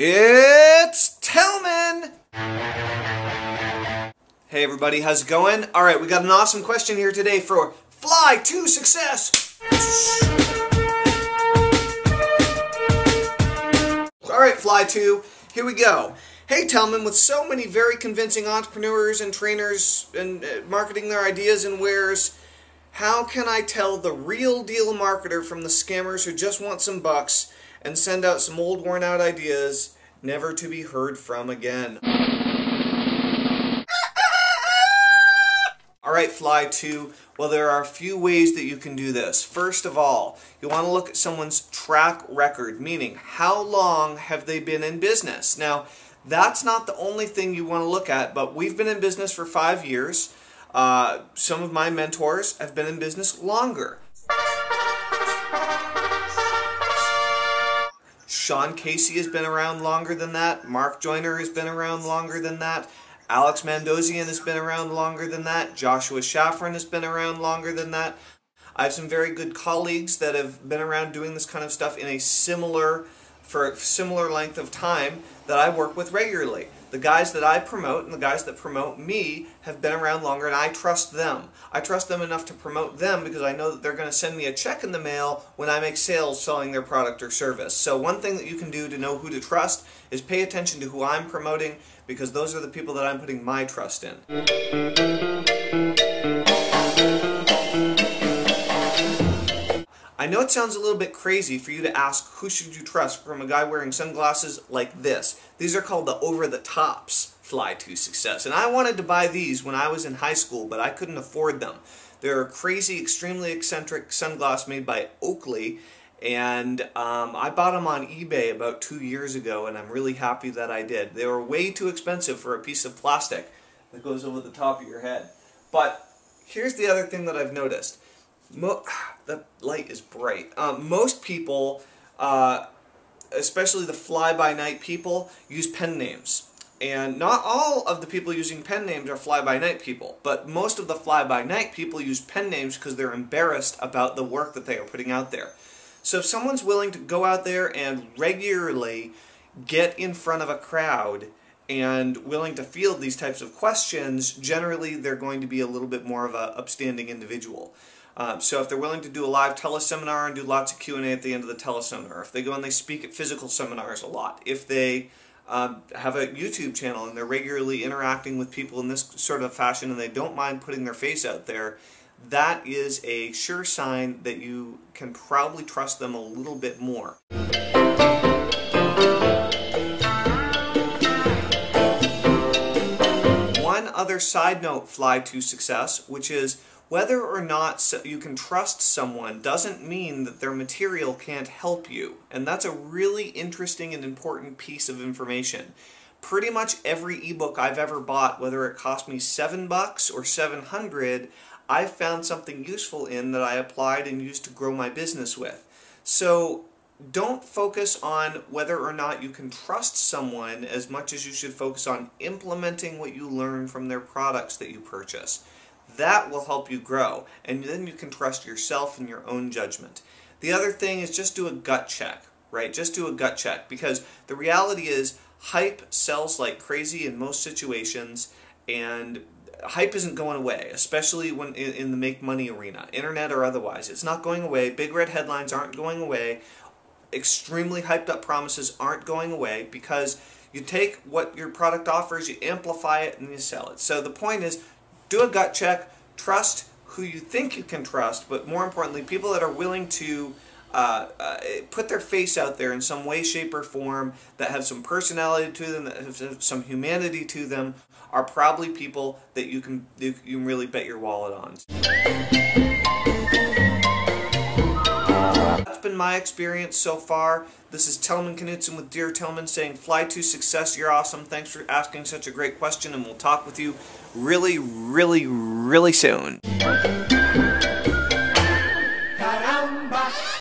It's Tillman! Hey everybody, how's it going? Alright, we got an awesome question here today for Fly2Success! Alright, Fly2, here we go. Hey Tillman, with so many very convincing entrepreneurs and trainers and marketing their ideas and wares, how can I tell the real deal marketer from the scammers who just want some bucks and send out some old worn out ideas never to be heard from again? Alright, Fly2, well, there are a few ways that you can do this. First of all, you want to look at someone's track record, meaning how long have they been in business? Now, that's not the only thing you want to look at, but we've been in business for 5 years. Some of my mentors have been in business longer. Sean Casey has been around longer than that. Mark Joyner has been around longer than that. Alex Mandozian has been around longer than that. Joshua Shafran has been around longer than that. I have some very good colleagues that have been around doing this kind of stuff for a similar length of time that I work with regularly. The guys that I promote and the guys that promote me have been around longer, and I trust them. I trust them enough to promote them because I know that they're going to send me a check in the mail when I make sales selling their product or service. So one thing that you can do to know who to trust is pay attention to who I'm promoting, because those are the people that I'm putting my trust in. I know it sounds a little bit crazy for you to ask who should you trust from a guy wearing sunglasses like this. These are called the over-the-tops Fly2Success. And I wanted to buy these when I was in high school, but I couldn't afford them. They're a crazy, extremely eccentric sunglass made by Oakley, and I bought them on eBay about 2 years ago, and I'm really happy that I did. They were way too expensive for a piece of plastic that goes over the top of your head. But here's the other thing that I've noticed. The light is bright. Most people, especially the fly-by-night people, use pen names. And not all of the people using pen names are fly-by-night people, but most of the fly-by-night people use pen names because they're embarrassed about the work that they are putting out there. So if someone's willing to go out there and regularly get in front of a crowd and willing to field these types of questions, generally they're going to be a little bit more of an upstanding individual. So if they're willing to do a live teleseminar and do lots of Q&A at the end of the teleseminar, if they go and they speak at physical seminars a lot, if they have a YouTube channel and they're regularly interacting with people in this sort of fashion and they don't mind putting their face out there, that is a sure sign that you can probably trust them a little bit more. One other side note, Fly2Success, which is whether or not you can trust someone doesn't mean that their material can't help you. And that's a really interesting and important piece of information. Pretty much every ebook I've ever bought, whether it cost me $7 or $700, I've found something useful in that I applied and used to grow my business with. So don't focus on whether or not you can trust someone as much as you should focus on implementing what you learn from their products that you purchase. That will help you grow, and then you can trust yourself and your own judgment. The other thing is just do a gut check, right? Just do a gut check, because the reality is hype sells like crazy in most situations, and hype isn't going away, especially when in the make money arena, internet or otherwise. It's not going away. Big red headlines aren't going away. Extremely hyped up promises aren't going away, because you take what your product offers, you amplify it, and you sell it. So the point is, do a gut check, trust who you think you can trust, but more importantly, people that are willing to put their face out there in some way, shape, or form, that have some personality to them, that have some humanity to them, are probably people that you can really bet your wallet on. That's been my experience so far. This is Tillman Knutson with Dear Tillman saying, Fly2Success, you're awesome. Thanks for asking such a great question, and we'll talk with you really, really, really soon.